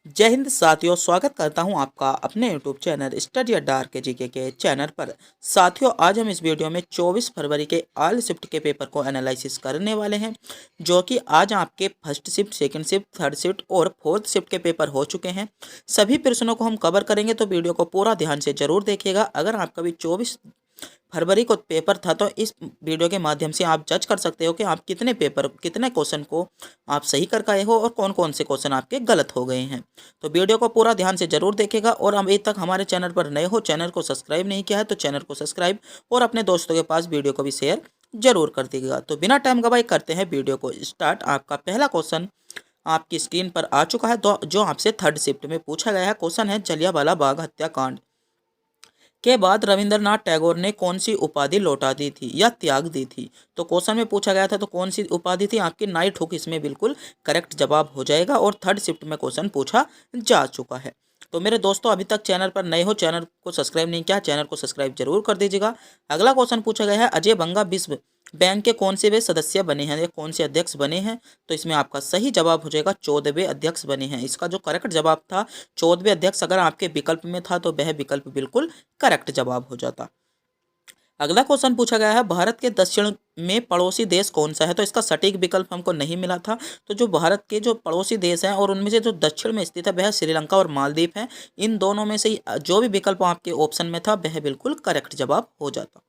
जय हिंद साथियों, स्वागत करता हूं आपका अपने YouTube चैनल स्टडी अड्डा के जीके के चैनल पर। साथियों, आज हम इस वीडियो में 24 फरवरी के ऑल शिफ्ट के पेपर को एनालिसिस करने वाले हैं, जो कि आज आपके first shift, second shift, third shift और फोर्थ शिफ्ट के पेपर हो चुके हैं। सभी प्रश्नों को हम कवर करेंगे, तो वीडियो को पूरा ध्यान से जरूर देखिएगा। अगर आपका भी 24 फरवरी को पेपर था, तो इस वीडियो के माध्यम से आप जज कर सकते हो कि आप कितने क्वेश्चन को आप सही कर पाए हो और कौन कौन से क्वेश्चन आपके गलत हो गए हैं। तो वीडियो को पूरा ध्यान से जरूर देखेगा। और अभी तक हमारे चैनल पर नए हो, चैनल को सब्सक्राइब नहीं किया है, तो चैनल को सब्सक्राइब और अपने दोस्तों के पास वीडियो को भी शेयर जरूर कर दीजिएगा। तो बिना टाइम गवाए करते हैं वीडियो को स्टार्ट। आपका पहला क्वेश्चन आपकी स्क्रीन पर आ चुका है, तो जो आपसे थर्ड शिफ्ट में पूछा गया है। क्वेश्चन है, जलियांवाला बाग हत्याकांड के बाद रविंद्रनाथ टैगोर ने कौन सी उपाधि लौटा दी थी या त्याग दी थी। तो क्वेश्चन में पूछा गया था, तो कौन सी उपाधि थी आपकी नाइट हुक, इसमें बिल्कुल करेक्ट जवाब हो जाएगा। और थर्ड शिफ्ट में क्वेश्चन पूछा जा चुका है। तो मेरे दोस्तों, अभी तक चैनल पर नए हो, चैनल को सब्सक्राइब नहीं किया, चैनल को सब्सक्राइब जरूर कर दीजिएगा। अगला क्वेश्चन पूछा गया है, अजय बंगा विश्व बैंक के कौन से वे सदस्य बने हैं या कौन से अध्यक्ष बने हैं। तो इसमें आपका सही जवाब हो जाएगा 14वें अध्यक्ष बने हैं। इसका जो करेक्ट जवाब था 14वें अध्यक्ष, अगर आपके विकल्प में था तो वह विकल्प बिल्कुल करेक्ट जवाब हो जाता। अगला क्वेश्चन पूछा गया है, भारत के दक्षिण में पड़ोसी देश कौन सा है। तो इसका सटीक विकल्प हमको नहीं मिला था। तो जो भारत के जो पड़ोसी देश हैं और उनमें से जो दक्षिण में स्थित है वह श्रीलंका और मालदीव है। इन दोनों में से जो भी विकल्प आपके ऑप्शन में था वह बिल्कुल करेक्ट जवाब हो जाता।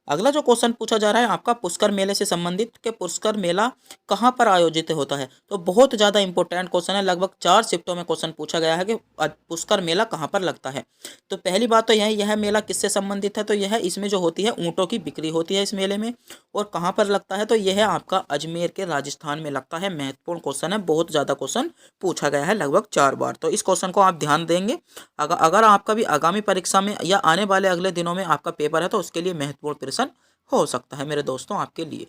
अगला जो क्वेश्चन पूछा जा रहा है आपका पुष्कर मेले से संबंधित, कि पुष्कर मेला कहाँ पर आयोजित होता है। तो बहुत ज़्यादा इंपॉर्टेंट क्वेश्चन है, लगभग 4 शिफ्टों में क्वेश्चन पूछा गया है कि पुष्कर मेला कहाँ पर लगता है। तो पहली बात तो यह मेला किससे संबंधित है। तो यह इसमें जो होती है ऊँटों की बिक्री होती है इस मेले में। और कहाँ पर लगता है, तो यह आपका अजमेर के राजस्थान में लगता है। महत्वपूर्ण क्वेश्चन है, बहुत ज़्यादा क्वेश्चन पूछा गया है, लगभग 4 बार। तो इस क्वेश्चन को आप ध्यान देंगे। अगर आपका भी आगामी परीक्षा में या आने वाले अगले दिनों में आपका पेपर है, तो उसके लिए महत्वपूर्ण प्रश्न हो सकता है मेरे दोस्तों आपके लिए।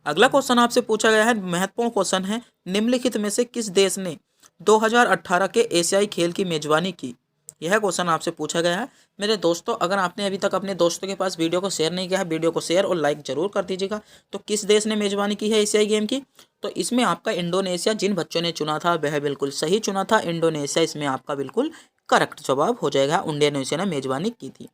अगला क्वेश्चन आपसे पूछा गया है, महत्वपूर्ण क्वेश्चन है, निम्नलिखित में से किस देश ने 2018 के एशियाई खेल की मेजबानी की। यह क्वेश्चन आपसे पूछा गया है मेरे दोस्तों। अगर आपने अभी तक अपने दोस्तों के पास वीडियो को शेयर नहीं किया है, वीडियो को शेयर और लाइक जरूर कर दीजिएगा। तो किस देश ने मेजबानी की है एशियाई गेम की। तो इसमें आपका इंडोनेशिया, जिन बच्चों ने चुना था वह बिल्कुल सही चुना था, इंडोनेशिया इसमें आपका बिल्कुल करेक्ट जवाब हो जाएगा। इंडोनेशिया ने मेजबानी की थी।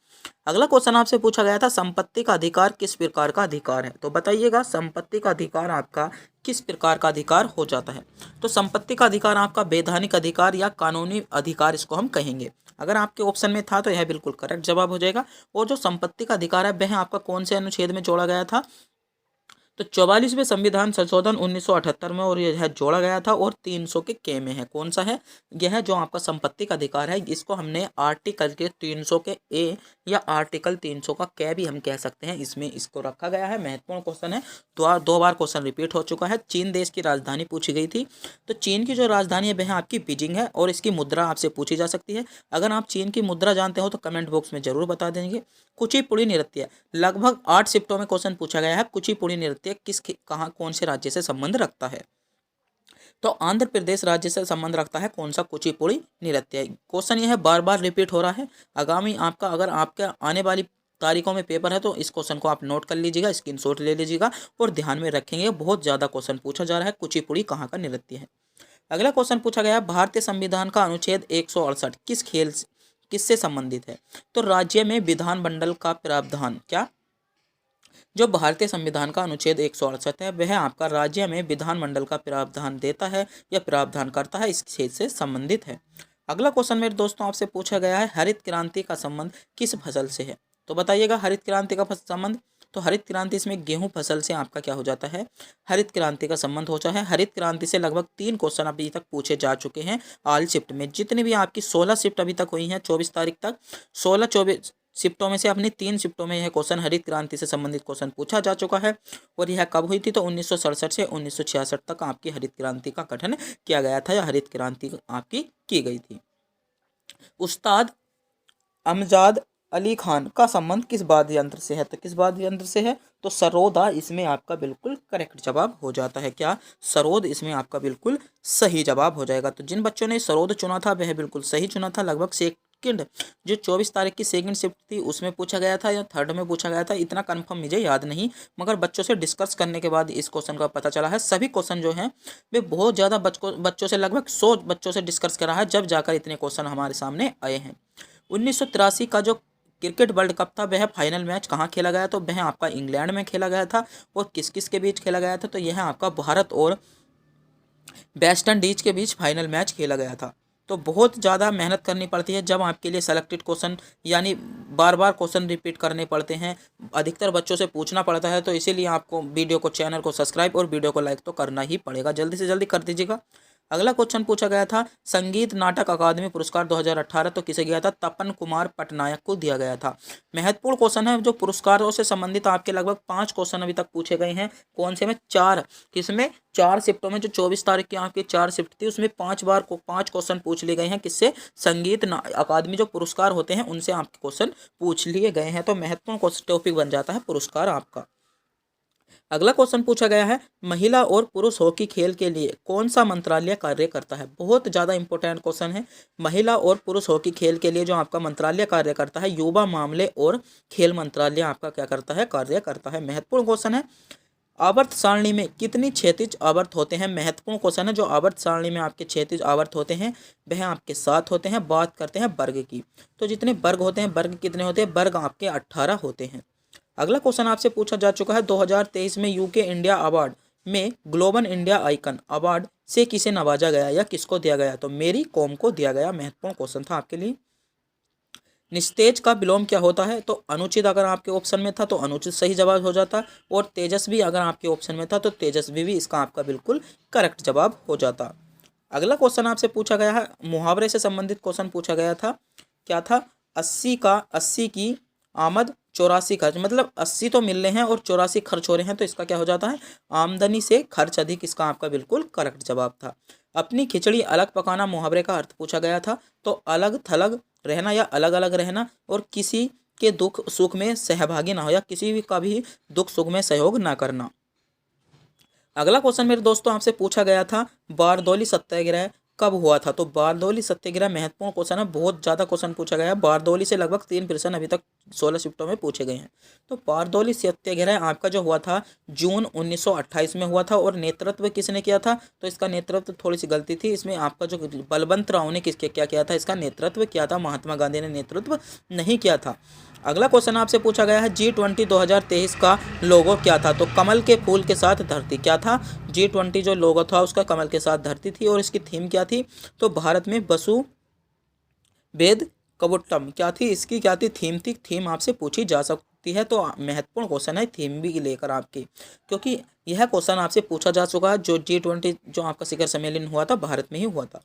अगला क्वेश्चन आपसे पूछा गया था, संपत्ति का अधिकार किस प्रकार का अधिकार है। तो बताइएगा, संपत्ति का अधिकार आपका किस प्रकार का अधिकार हो जाता है। तो संपत्ति का अधिकार आपका वैधानिक अधिकार या कानूनी अधिकार इसको हम कहेंगे। अगर आपके ऑप्शन में था तो यह बिल्कुल करेक्ट जवाब हो जाएगा। और जो संपत्ति का अधिकार है वह आपका कौन से अनुच्छेद में जोड़ा गया था। तो 44वें संविधान संशोधन 1978 में और यह जोड़ा गया था। और 300 के में है। कौन सा है यह जो आपका संपत्ति का अधिकार है, इसको हमने आर्टिकल के 300 के ए या आर्टिकल 300 का कै भी हम कह सकते हैं, इसमें इसको रखा गया है। महत्वपूर्ण क्वेश्चन है, दो बार क्वेश्चन रिपीट हो चुका है। चीन देश की राजधानी पूछी गई थी। तो चीन की जो राजधानी है वह आपकी बीजिंग है। और इसकी मुद्रा आपसे पूछी जा सकती है। अगर आप चीन की मुद्रा जानते हो तो कमेंट बॉक्स में जरूर बता देंगे। कुचिपुड़ी नृत्य, लगभग 8 शिफ्टों में क्वेश्चन पूछा गया है। कुचिपुड़ी नृत्य कहाँ कौन से राज्य से संबंध रखता है। तो आंध्र प्रदेश राज्य से संबंध रखता है कौन सा कुचिपुड़ी नृत्य। क्वेश्चन यह बार बार रिपीट हो रहा है। आगामी आपका अगर आपका आने वाली तारीखों में पेपर है तो इस क्वेश्चन को आप नोट कर लीजिएगा, स्क्रीनशॉट ले लीजिएगा और ध्यान में रखेंगे। बहुत ज्यादा क्वेश्चन पूछा जा रहा है, कुचिपुड़ी कहाँ का नृत्य है। अगला क्वेश्चन पूछा गया है, भारतीय संविधान का अनुच्छेद 168 किससे संबंधित है। तो राज्य में विधानमंडल का प्रावधान, क्या जो भारतीय संविधान का अनुच्छेद 168 है वह आपका राज्य में विधानमंडल का प्रावधान देता है या प्रावधान करता है, इस क्षेत्र से संबंधित है। अगला क्वेश्चन मेरे दोस्तों आपसे पूछा गया है, हरित क्रांति का संबंध किस फसल से है। तो बताइएगा हरित क्रांति का संबंध। तो हरित क्रांति इसमें गेहूं फसल से आपका क्या हो जाता है, हरित क्रांति का संबंध हो जाता है। हरित क्रांति से लगभग 3 क्वेश्चन अभी तक पूछे जा चुके हैं ऑल शिफ्ट में। जितनी भी आपकी 16 शिफ्ट अभी तक हुई हैं 24 तारीख तक, 16-24 शिफ्टों में से अपनी 3 शिफ्टों में यह क्वेश्चन हरित क्रांति से संबंधित क्वेश्चन पूछा जा चुका है। और यह कब हुई थी, तो 1967 से 1966 तक आपकी हरित क्रांति का गठन किया गया था या हरित क्रांति आपकी की गई थी। उस्ताद अमजाद अली खान का संबंध किस वाद्य यंत्र से है। तो किस वाद्य यंत्र से है, तो सरोदा इसमें आपका बिल्कुल करेक्ट जवाब हो जाता है। क्या सरोद इसमें आपका बिल्कुल सही जवाब हो जाएगा। तो जिन बच्चों ने सरोद चुना था वह बिल्कुल सही चुना था। लगभग सेकंड जो 24 तारीख की सेकंड शिफ्ट थी उसमें पूछा गया था या थर्ड में पूछा गया था, इतना कंफर्म मुझे याद नहीं, मगर बच्चों से डिस्कस करने के बाद इस क्वेश्चन का पता चला है। सभी क्वेश्चन जो हैं वे बहुत ज़्यादा बच्चों से लगभग 100 बच्चों से डिस्कस करा है, जब जाकर इतने क्वेश्चन हमारे सामने आए हैं। 1983 का जो क्रिकेट वर्ल्ड कप था वह फाइनल मैच कहाँ खेला गया, तो वह आपका इंग्लैंड में खेला गया था। और किस किस के बीच खेला गया था, तो यह आपका भारत और वेस्ट इंडीज के बीच फाइनल मैच खेला गया था। तो बहुत ज़्यादा मेहनत करनी पड़ती है जब आपके लिए सेलेक्टेड क्वेश्चन यानी बार बार क्वेश्चन रिपीट करने पड़ते हैं, अधिकतर बच्चों से पूछना पड़ता है। तो इसीलिए आपको वीडियो को चैनल को सब्सक्राइब और वीडियो को लाइक तो करना ही पड़ेगा, जल्दी से जल्दी कर दीजिएगा। अगला क्वेश्चन पूछा गया था संगीत नाटक अकादमी पुरस्कार 2018 तो किसे गया था, तपन कुमार पटनायक को दिया गया था। महत्वपूर्ण क्वेश्चन है, जो पुरस्कारों से संबंधित आपके लगभग 5 क्वेश्चन अभी तक पूछे गए हैं। कौन से में 4, किसमें 4 शिफ्टों में, जो 24 तारीख की आपकी 4 शिफ्ट थी उसमें 5 क्वेश्चन पूछ लिए गए हैं। किससे, संगीत अकादमी जो पुरस्कार होते हैं उनसे आपके क्वेश्चन पूछ लिए गए हैं। तो महत्वपूर्ण टॉपिक बन जाता है पुरस्कार आपका। अगला क्वेश्चन पूछा गया है महिला और पुरुष हॉकी खेल के लिए कौन सा मंत्रालय कार्य करता है। बहुत ज़्यादा इंपॉर्टेंट क्वेश्चन है। महिला और पुरुष हॉकी खेल के लिए जो आपका मंत्रालय कार्य करता है, युवा मामले और खेल मंत्रालय आपका क्या करता है, कार्य करता है। महत्वपूर्ण क्वेश्चन है। आवर्त सारणी में कितनी क्षैतिज आवर्त होते हैं। महत्वपूर्ण क्वेश्चन है। जो आवर्त सारणी में आपके क्षैतिज आवर्त होते हैं वह आपके 7 होते हैं। बात करते हैं वर्ग की, तो जितने वर्ग होते हैं, वर्ग कितने होते हैं, वर्ग आपके 18 होते हैं। अगला क्वेश्चन आपसे पूछा जा चुका है 2023 में यूके इंडिया अवार्ड में ग्लोबल इंडिया आइकन अवार्ड से किसे नवाजा गया या किसको दिया गया, तो मेरी कॉम को दिया गया। महत्वपूर्ण क्वेश्चन था आपके लिए। निस्तेज का विलोम क्या होता है, तो अनुचित अगर आपके ऑप्शन में था तो अनुचित सही जवाब हो जाता, और तेजस्वी अगर आपके ऑप्शन में था तो तेजस्वी भी इसका आपका बिल्कुल करेक्ट जवाब हो जाता। अगला क्वेश्चन आपसे पूछा गया है, मुहावरे से संबंधित क्वेश्चन पूछा गया था। क्या था, 80 की आमद 84 खर्च, मतलब 80 तो मिल रहे हैं और 84 खर्च हो रहे हैं, तो इसका क्या हो जाता है, आमदनी से खर्च अधिक, इसका आपका बिल्कुल करेक्ट जवाब था। अपनी खिचड़ी अलग पकाना मुहावरे का अर्थ पूछा गया था, तो अलग थलग रहना या अलग अलग रहना, और किसी के दुख सुख में सहभागी ना हो या किसी भी का भी दुख सुख में सहयोग ना करना। अगला क्वेश्चन मेरे दोस्तों आपसे पूछा गया था बारदौली सत्याग्रह कब हुआ था, तो बारदौली सत्याग्रह महत्वपूर्ण क्वेश्चन है। बहुत ज़्यादा क्वेश्चन पूछा गया है। बारदौली से लगभग 3 प्रश्न अभी तक 16 शिफ्टों में पूछे गए हैं। तो बारदौली सत्याग्रह आपका जो हुआ था जून 1928 में हुआ था, और नेतृत्व किसने किया था, तो इसका नेतृत्व थोड़ी सी गलती थी इसमें, आपका जो बलवंत राव ने किसके क्या किया था, इसका नेतृत्व किया था। महात्मा गांधी ने नेतृत्व नहीं किया था। अगला क्वेश्चन आपसे पूछा गया है G20 2023 का लोगो क्या था, तो कमल के फूल के साथ धरती। क्या था, G20 जो लोगो था उसका कमल के साथ धरती थी, और इसकी थीम क्या थी, तो भारत में वसु वेद कवुट्टम क्या थी, इसकी क्या थी, थीम थी। थीम आपसे पूछी जा सकती है, तो महत्वपूर्ण क्वेश्चन है थीम भी लेकर आपकी, क्योंकि यह क्वेश्चन आपसे पूछा जा चुका है। जो G20 जो आपका शिखर सम्मेलन हुआ था भारत में ही हुआ था।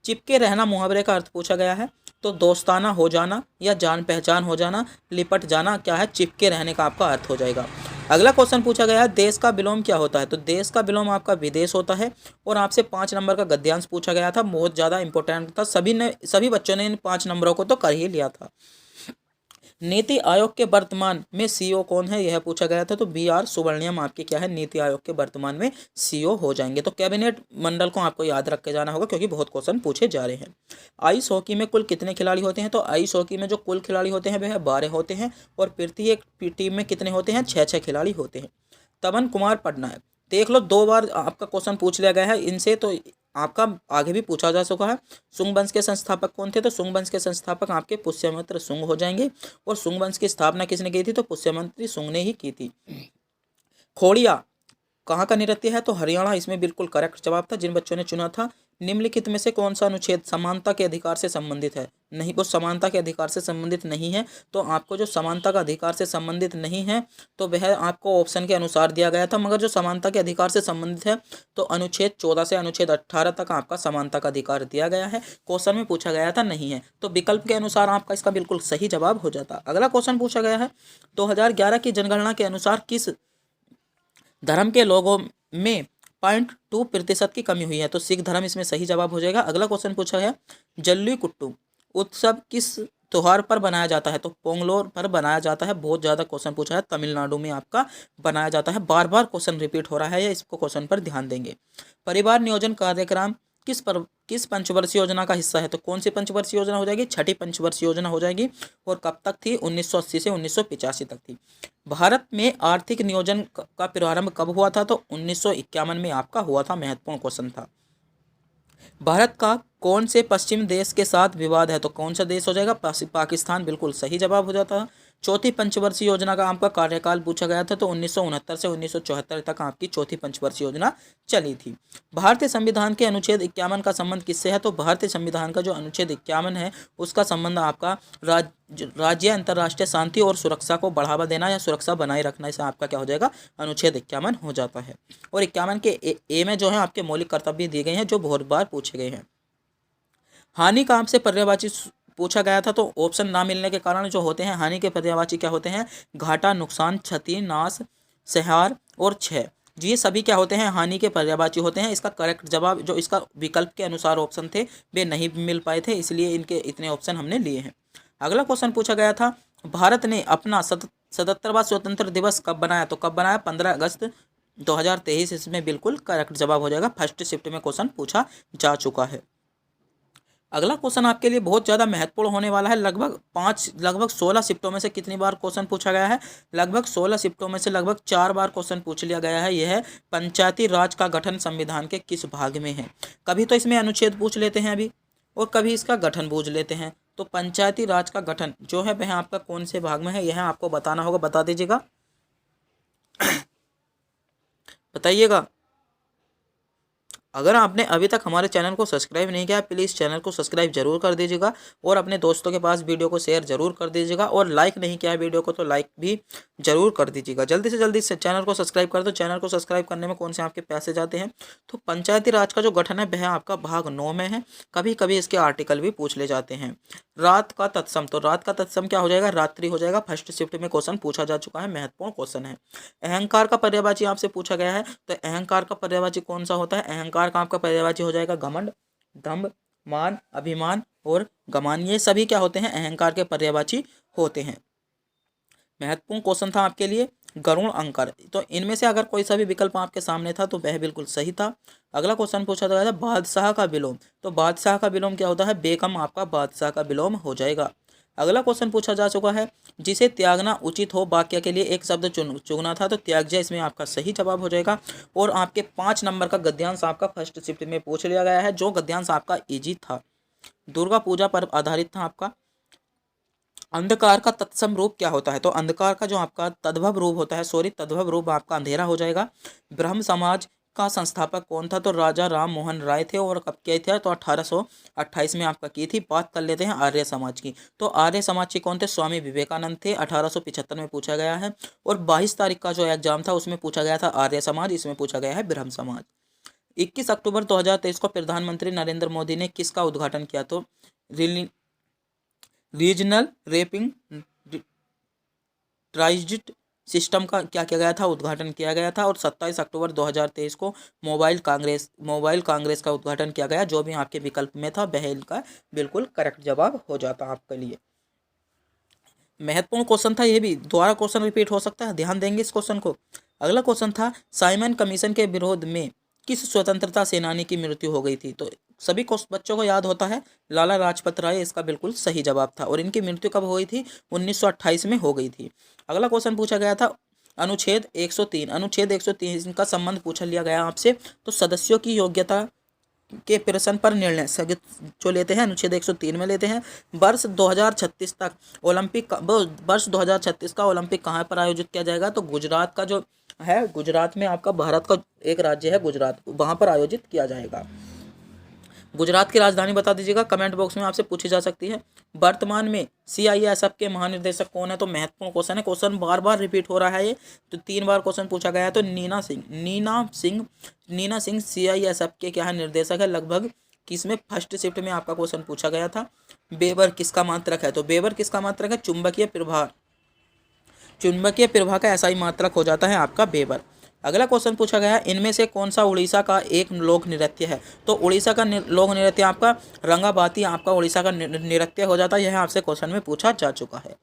चिपके रहना मुहावरे का अर्थ पूछा गया है, तो दोस्ताना हो जाना या जान पहचान हो जाना, लिपट जाना क्या है, चिपके रहने का आपका अर्थ हो जाएगा। अगला क्वेश्चन पूछा गया है देश का विलोम क्या होता है, तो देश का विलोम आपका विदेश होता है। और आपसे 5 नंबर का गद्यांश पूछा गया था, बहुत ज़्यादा इंपॉर्टेंट था। सभी बच्चों ने इन 5 नंबरों को तो कर ही लिया था। नीति आयोग के वर्तमान में सीईओ कौन है, यह पूछा गया था, तो BR सुब्रमण्यम आपके क्या है, नीति आयोग के वर्तमान में सीईओ हो जाएंगे। तो कैबिनेट मंडल को आपको याद रख के जाना होगा, क्योंकि बहुत क्वेश्चन पूछे जा रहे हैं। आइस हॉकी में कुल कितने खिलाड़ी होते हैं, तो आइस हॉकी में जो कुल खिलाड़ी होते हैं वह 12 होते हैं, और प्रत्येक टीम में कितने होते हैं, 6 खिलाड़ी होते हैं। तपन कुमार पटनायक, देख लो 2 बार आपका क्वेश्चन पूछ लिया गया है इनसे, तो आपका आगे भी पूछा जा चुका है। सुंग वंश के संस्थापक कौन थे, तो सुंग वंश के संस्थापक आपके पुष्यमित्र सुंग हो जाएंगे। और सुंग वंश की स्थापना किसने की थी, तो पुष्यमित्र सुंग ने ही की थी। खोड़िया कहाँ का नृत्य है, तो हरियाणा इसमें बिल्कुल करेक्ट जवाब था जिन बच्चों ने चुना था। निम्नलिखित में से कौन सा अनुच्छेद समानता के अधिकार से संबंधित है, नहीं वो समानता के अधिकार से संबंधित नहीं है। तो आपको जो समानता का अधिकार से संबंधित नहीं है तो वह आपको ऑप्शन के अनुसार दिया गया था, मगर जो समानता के अधिकार से संबंधित है तो अनुच्छेद 14 से अनुच्छेद 18 तक आपका समानता का अधिकार दिया गया है। क्वेश्चन में पूछा गया था नहीं है, तो विकल्प के अनुसार आपका इसका बिल्कुल सही जवाब हो जाता। अगला क्वेश्चन पूछा गया है 2011 की जनगणना के अनुसार किस धर्म के लोगों में 0.2% की कमी हुई है, तो सिख धर्म इसमें सही जवाब हो जाएगा। अगला क्वेश्चन पूछा है जल्ली कुट्टू उत्सव किस त्योहार पर बनाया जाता है, तो पोंगलोर पर बनाया जाता है। बहुत ज़्यादा क्वेश्चन पूछा है, तमिलनाडु में आपका बनाया जाता है। बार बार क्वेश्चन रिपीट हो रहा है, इसको क्वेश्चन पर ध्यान देंगे। परिवार नियोजन कार्यक्रम किस पंचवर्षीय योजना का हिस्सा है? तो कौन सी पंचवर्षीय योजना हो जाएगी? छठी पंचवर्षीय योजना हो जाएगी। और कब तक थी? 1980 से 1985 तक थी। भारत में आर्थिक नियोजन का प्रारंभ कब हुआ था? तो 1951 में आपका हुआ था। महत्वपूर्ण क्वेश्चन था। भारत का कौन से पश्चिम देश के साथ विवाद है? तो कौन सा देश हो जाएगा? पाकिस्तान। बिल्कुल सही जवाब हो जाता है। चौथी पंचवर्षीय योजना का आपका कार्यकाल पूछा गया था। तो 1969 से 1974 तक आपकी चौथी पंचवर्षीय योजना चली थी। भारतीय संविधान के अनुच्छेद 51 का संबंध किससे है? तो भारतीय संविधान का जो अनुच्छेद 51 है उसका संबंध आपका राज्य अंतर्राष्ट्रीय शांति और सुरक्षा को बढ़ावा देना या सुरक्षा बनाए रखना, इसे आपका क्या हो जाएगा? अनुच्छेद 51 हो जाता है। और 51 के ए में जो है आपके मौलिक कर्तव्य दिए गए हैं जो बहुत बार पूछे गए हैं। हानि का आपसे पर्यायवाची पूछा गया था। तो ऑप्शन ना मिलने के कारण जो होते हैं हानि के पर्यायवाची क्या होते हैं? घाटा, नुकसान, क्षति, नाश, संहार और क्षय। ये सभी क्या होते हैं? हानि के पर्यायवाची होते हैं। इसका करेक्ट जवाब जो इसका विकल्प के अनुसार ऑप्शन थे वे नहीं मिल पाए थे, इसलिए इनके इतने ऑप्शन हमने लिए हैं। अगला क्वेश्चन पूछा गया था, भारत ने अपना 77वां स्वतंत्र दिवस कब बनाया? तो कब बनाया? 15 अगस्त 2023। इसमें बिल्कुल करेक्ट जवाब हो जाएगा। फर्स्ट शिफ्ट में क्वेश्चन पूछा जा चुका है। अगला क्वेश्चन आपके लिए बहुत ज़्यादा महत्वपूर्ण होने वाला है। लगभग 16 शिफ्टों में से कितनी बार क्वेश्चन पूछा गया है? लगभग 16 शिफ्टों में से लगभग 4 बार क्वेश्चन पूछ लिया गया है। यह है पंचायती राज का गठन संविधान के किस भाग में है? कभी तो इसमें अनुच्छेद पूछ लेते हैं अभी, और कभी इसका गठन पूछ लेते हैं। तो पंचायती राज का गठन जो है वह आपका कौन से भाग में है, यह आपको बताना होगा। बता दीजिएगा, बताइएगा। अगर आपने अभी तक हमारे चैनल को सब्सक्राइब नहीं किया, प्लीज़ चैनल को सब्सक्राइब जरूर कर दीजिएगा और अपने दोस्तों के पास वीडियो को शेयर जरूर कर दीजिएगा। और लाइक नहीं किया है वीडियो को तो लाइक भी जरूर कर दीजिएगा। जल्दी से जल्दी चैनल को सब्सक्राइब कर दो। चैनल को सब्सक्राइब करने में कौन से आपके पैसे जाते हैं? तो पंचायती राज का जो गठन है वह आपका भाग 9 में है। कभी कभी इसके आर्टिकल भी पूछ ले जाते हैं। रात का तत्सम, तो रात का तत्सम क्या हो जाएगा? रात्रि हो जाएगा। फर्स्ट शिफ्ट में क्वेश्चन पूछा जा चुका है, महत्वपूर्ण क्वेश्चन है। अहंकार का पर्यायवाची आपसे पूछा गया है। तो अहंकार का पर्यायवाची कौन सा होता है? अहंकार का आपका पर्यायवाची हो जाएगा घमंड, दंभ, मान, अभिमान और गमान। ये सभी क्या होते हैं? अहंकार के पर्यायवाची होते हैं। महत्वपूर्ण क्वेश्चन था आपके लिए। गरुण अंकर, तो इनमें से अगर कोई सा भी विकल्प आपके सामने था तो वह बिल्कुल सही था। अगला क्वेश्चन पूछा गया था बादशाह का विलोम। तो बादशाह का विलोम क्या होता है? बेगम आपका बादशाह का विलोम हो जाएगा। अगला क्वेश्चन पूछा जा चुका है, जिसे त्यागना उचित हो वाक्य के लिए एक शब्द चुनना था। तो त्याज्य इसमें आपका सही जवाब हो जाएगा। और आपके 5 नंबर का गद्यांश आपका फर्स्ट शिफ्ट में पूछ लिया गया है, जो गद्यांश आपका इजी था। दुर्गा पूजा पर आधारित था आपका। अंधकार का तत्सम रूप क्या होता है? तो अंधकार का जो आपका तद्भव रूप होता है, तद्भव रूप आपका अंधेरा हो जाएगा। ब्रह्म समाज का संस्थापक कौन था? तो राजा राम मोहन राय थे। और कब किया था? तो 1828 में आपका की थी। बात कर लेते हैं आर्य समाज की। तो आर्य समाज के कौन थे? स्वामी विवेकानंद थे। 1875 में पूछा गया है। और 22 तारीख का जो एग्जाम था उसमें पूछा गया था आर्य समाज, इसमें पूछा गया है ब्रह्म समाज। 21 अक्टूबर 2023 को प्रधानमंत्री नरेंद्र मोदी ने किसका उद्घाटन किया? तो रीजनल रैपिंग ट्रांजिट सिस्टम का क्या किया गया था? उद्घाटन किया गया था। और 27 अक्टूबर 2023 को मोबाइल कांग्रेस का उद्घाटन किया गया। जो भी आपके विकल्प में था वह इनका बिल्कुल करेक्ट जवाब हो जाता आपके लिए। महत्वपूर्ण क्वेश्चन था, ये भी दोबारा क्वेश्चन रिपीट हो सकता है, ध्यान देंगे इस क्वेश्चन को। अगला क्वेश्चन था, साइमन कमीशन के विरोध में किस स्वतंत्रता सेनानी की मृत्यु हो गई थी? तो सभी को बच्चों को याद होता है लाला लाजपत राय, इसका बिल्कुल सही जवाब था। और इनकी मृत्यु कब हुई थी? 1928 में हो गई थी। अगला क्वेश्चन पूछा गया था अनुच्छेद 103 का संबंध पूछा लिया गया आपसे। तो सदस्यों की योग्यता के प्रश्न पर निर्णय स्थगित जो लेते हैं अनुच्छेद 103 में लेते हैं। वर्ष 2036 तक वर्ष 2036 का ओलंपिक कहाँ पर आयोजित किया जाएगा? तो गुजरात का जो है, गुजरात में आपका भारत का एक राज्य है गुजरात, वहाँ पर आयोजित किया जाएगा। गुजरात की राजधानी बता दीजिएगा, कमेंट बॉक्स में आपसे पूछी जा सकती है। वर्तमान में CISF के महानिदेशक कौन है? तो महत्वपूर्ण क्वेश्चन है, क्वेश्चन बार बार रिपीट हो रहा है ये, तो 3 बार क्वेश्चन पूछा गया है। तो नीना सिंह CISF के क्या है? निर्देशक है। लगभग किसमें? फर्स्ट शिफ्ट में आपका क्वेश्चन पूछा गया था। बेबर किसका मात्रक है? तो बेबर किसका मात्रक है? चुंबकीय प्रवाह का SI मात्रक हो जाता है आपका बेबर। अगला क्वेश्चन पूछा गया, इनमें से कौन सा उड़ीसा का एक लोक नृत्य है? तो उड़ीसा का लोक नृत्य आपका रंगाबाती आपका उड़ीसा का नृत्य हो जाता है। यह आपसे क्वेश्चन में पूछा जा चुका है।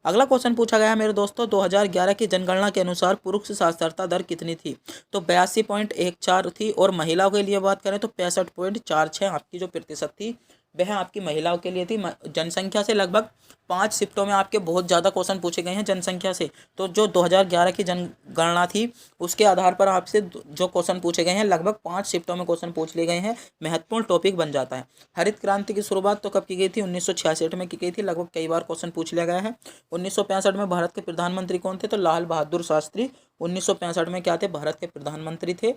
अगला क्वेश्चन पूछा गया है मेरे दोस्तों, 2011 की जनगणना के अनुसार पुरुष साक्षरता दर कितनी थी? तो 82.14 थी, और महिलाओं के लिए बात करें तो 65.46 आपकी जो प्रतिशत थी वह आपकी महिलाओं के लिए थी। जनसंख्या से लगभग 5 शिफ्टों में आपके बहुत ज़्यादा क्वेश्चन पूछे गए हैं जनसंख्या से। तो जो 2011 की जनगणना थी उसके आधार पर आपसे जो क्वेश्चन पूछे गए हैं लगभग 5 शिफ्टों में क्वेश्चन पूछ लिए गए हैं, महत्वपूर्ण टॉपिक बन जाता है। हरित क्रांति की शुरुआत तो कब की गई थी? 1966 में की गई थी। लगभग कई बार क्वेश्चन पूछ लिया गया है। 1965 में भारत के प्रधानमंत्री कौन थे? तो लाल बहादुर शास्त्री 1965 में क्या थे? भारत के प्रधानमंत्री थे।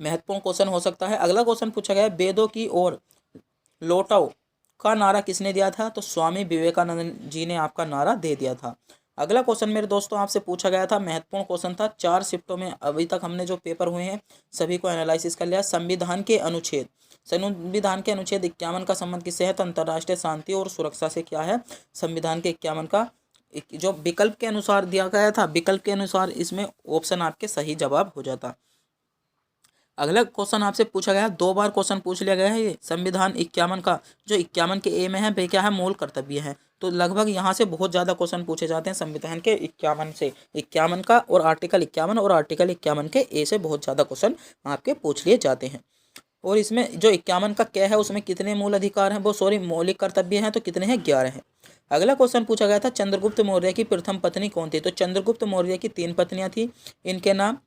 महत्वपूर्ण क्वेश्चन हो सकता है। अगला क्वेश्चन पूछा गया है, वेदों की ओर लौटाओ का नारा किसने दिया था? तो स्वामी विवेकानंद जी ने आपका नारा दे दिया था। अगला क्वेश्चन मेरे दोस्तों आपसे पूछा गया था, महत्वपूर्ण क्वेश्चन था। 4 शिफ्टों में अभी तक हमने जो पेपर हुए हैं सभी को एनालिसिस कर लिया। संविधान के अनुच्छेद 51 का संबंध किससे है? तो अंतर्राष्ट्रीय शांति और सुरक्षा से क्या है? संविधान के 51 का जो विकल्प के अनुसार दिया गया था, विकल्प के अनुसार इसमें ऑप्शन आपके सही जवाब हो जाता। अगला क्वेश्चन आपसे पूछा गया, 2 बार क्वेश्चन पूछ लिया गया है ये संविधान 51 का, जो 51 के ए में है वे क्या है? मूल कर्तव्य है। तो लगभग यहाँ से बहुत ज़्यादा क्वेश्चन पूछे जाते हैं संविधान के 51 से, 51 का और आर्टिकल 51 और आर्टिकल 51 के ए से बहुत ज़्यादा क्वेश्चन आपके पूछ लिए जाते हैं। और इसमें जो 51 का क्या है उसमें कितने मूल अधिकार हैं, वो सॉरी मौलिक कर्तव्य हैं, तो कितने हैं? 11 हैं। अगला क्वेश्चन पूछा गया था, चंद्रगुप्त मौर्य की प्रथम पत्नी कौन थी? तो चंद्रगुप्त मौर्य की 3 पत्नियां थी। इनके नाम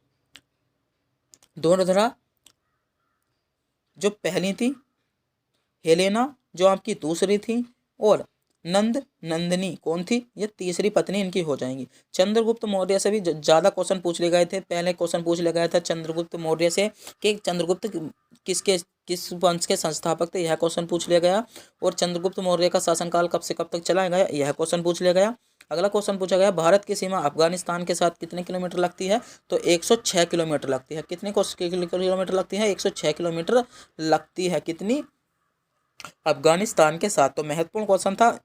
धनुर्धरा जो पहली थी, हेलेना जो आपकी दूसरी थी, और नंदिनी कौन थी? ये तीसरी पत्नी इनकी हो जाएंगी। चंद्रगुप्त मौर्य से भी ज़्यादा क्वेश्चन पूछ लिए गए थे। पहले क्वेश्चन पूछ लिया गया था चंद्रगुप्त मौर्य से कि चंद्रगुप्त किस वंश के संस्थापक थे, यह क्वेश्चन पूछ लिया गया। और चंद्रगुप्त मौर्य का शासनकाल कब से कब तक चला गया, यह क्वेश्चन पूछ लिया गया। अगला क्वेश्चन पूछा गया, भारत की सीमा अफगानिस्तान के साथ कितने किलोमीटर लगती है? तो 106 किलोमीटर लगती है। कितने किलोमीटर लगती है? 106 किलोमीटर लगती है। कितनी? अफगानिस्तान के साथ। तो महत्वपूर्ण क्वेश्चन था।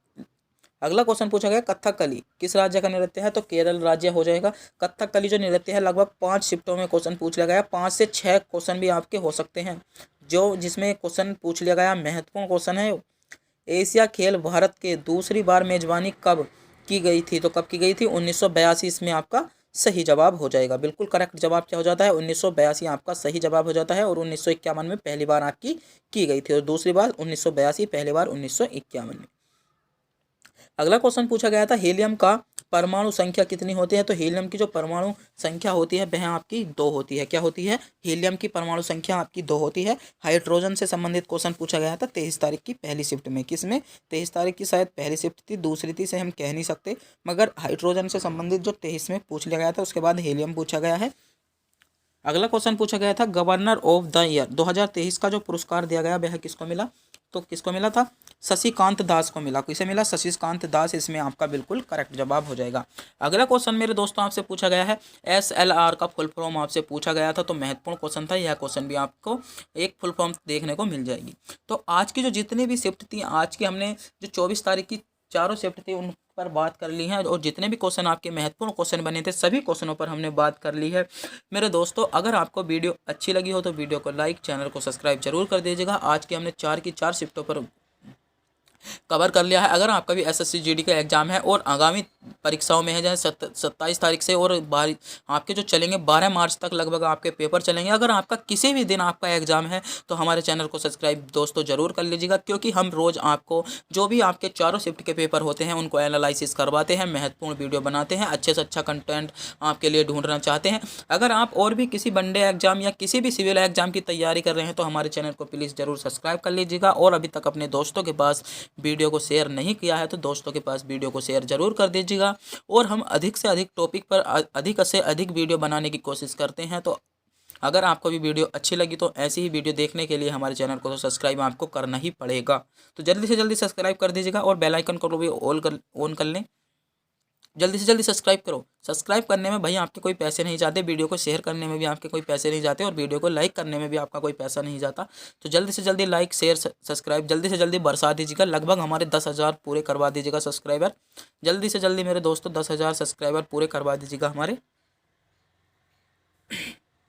अगला क्वेश्चन पूछा गया, कथकली किस राज्य का नृत्य है? तो केरल राज्य हो जाएगा। कथकली जो नृत्य है लगभग 5 शिफ्टों में क्वेश्चन पूछ लिया गया। 5 से 6 क्वेश्चन भी आपके हो सकते हैं जो जिसमें क्वेश्चन पूछ लिया गया। महत्वपूर्ण क्वेश्चन है। एशिया खेल भारत के दूसरी बार मेजबानी कब की गई थी? तो कब की गई थी? 1982। इसमें आपका सही जवाब हो जाएगा। बिल्कुल करेक्ट जवाब क्या हो जाता है? 1982 आपका सही जवाब हो जाता है। और 1951 में पहली बार आपकी की गई थी, और दूसरी बार 1982, पहली बार 1951 में। अगला क्वेश्चन पूछा गया था, हीलियम का परमाणु संख्या कितनी होती है? तो हीलियम की जो परमाणु संख्या होती है वह आपकी 2 होती है। क्या होती है? हीलियम की परमाणु संख्या आपकी 2 होती है। हाइड्रोजन से संबंधित क्वेश्चन पूछा गया था 23 तारीख की पहली शिफ्ट में। किसमें? 23 तारीख की शायद पहली शिफ्ट थी, दूसरी थी से हम कह नहीं सकते, मगर हाइड्रोजन से संबंधित जो 23 में पूछ लिया गया था, उसके बाद हीलियम पूछा गया है। अगला क्वेश्चन पूछा गया था, गवर्नर ऑफ द ईयर 2023 का जो पुरस्कार दिया गया वह किसको मिला? तो किसको मिला था? शशिकांत दास को मिला। किसे मिला? शशिकांत दास। इसमें आपका बिल्कुल करेक्ट जवाब हो जाएगा। अगला क्वेश्चन मेरे दोस्तों आपसे पूछा गया है, SLR का फुल फॉर्म आपसे पूछा गया था। तो महत्वपूर्ण क्वेश्चन था। यह क्वेश्चन भी आपको एक फुल फॉर्म देखने को मिल जाएगी। तो आज की जो जितनी भी शिफ्ट थी, आज की हमने जो 24 तारीख की चारों शिफ्ट थी उन पर बात कर ली है, और जितने भी क्वेश्चन आपके महत्वपूर्ण क्वेश्चन बने थे सभी क्वेश्चनों पर हमने बात कर ली है। मेरे दोस्तों अगर आपको वीडियो अच्छी लगी हो तो वीडियो को लाइक, चैनल को सब्सक्राइब जरूर कर दीजिएगा। आज की हमने 4 की 4 शिफ्टों पर कवर कर लिया है। अगर आपका भी SSC GD का एग्जाम है और आगामी परीक्षाओं में है, जैसे 27 तारीख से और आपके जो चलेंगे 12 मार्च तक लगभग आपके पेपर चलेंगे। अगर आपका किसी भी दिन आपका एग्जाम है तो हमारे चैनल को सब्सक्राइब दोस्तों जरूर कर लीजिएगा, क्योंकि हम रोज़ आपको जो भी आपके चारों शिफ्ट के पेपर होते हैं उनको एनालिसिस करवाते हैं, महत्वपूर्ण वीडियो बनाते हैं, अच्छे से अच्छा कंटेंट आपके लिए ढूंढना चाहते हैं। अगर आप और भी किसी वनडे एग्जाम या किसी भी सिविल एग्जाम की तैयारी कर रहे हैं तो हमारे चैनल को प्लीज़ ज़रूर सब्सक्राइब कर लीजिएगा। और अभी तक अपने दोस्तों के पास वीडियो को शेयर नहीं किया है तो दोस्तों के पास वीडियो को शेयर जरूर कर दीजिएगा। और हम अधिक से अधिक टॉपिक पर अधिक से अधिक वीडियो बनाने की कोशिश करते हैं। तो अगर आपको भी वीडियो अच्छी लगी तो ऐसी ही वीडियो देखने के लिए हमारे चैनल को तो सब्सक्राइब आपको करना ही पड़ेगा। तो जल्दी से जल्दी सब्सक्राइब कर दीजिएगा और बेल आइकन को भी ऑन कर लें। जल्दी से जल्दी सब्सक्राइब करो। सब्सक्राइब करने में भाई आपके कोई पैसे नहीं जाते, वीडियो को शेयर करने में भी आपके कोई पैसे नहीं जाते, और वीडियो को लाइक करने में भी आपका कोई पैसा नहीं जाता। तो जल्दी से जल्दी लाइक, शेयर, सब्सक्राइब जल्दी से जल्दी बरसा दीजिएगा। लगभग हमारे 10,000 पूरे करवा दीजिएगा सब्सक्राइबर। जल्दी से जल्दी मेरे दोस्तों 10,000 सब्सक्राइबर पूरे करवा दीजिएगा हमारे।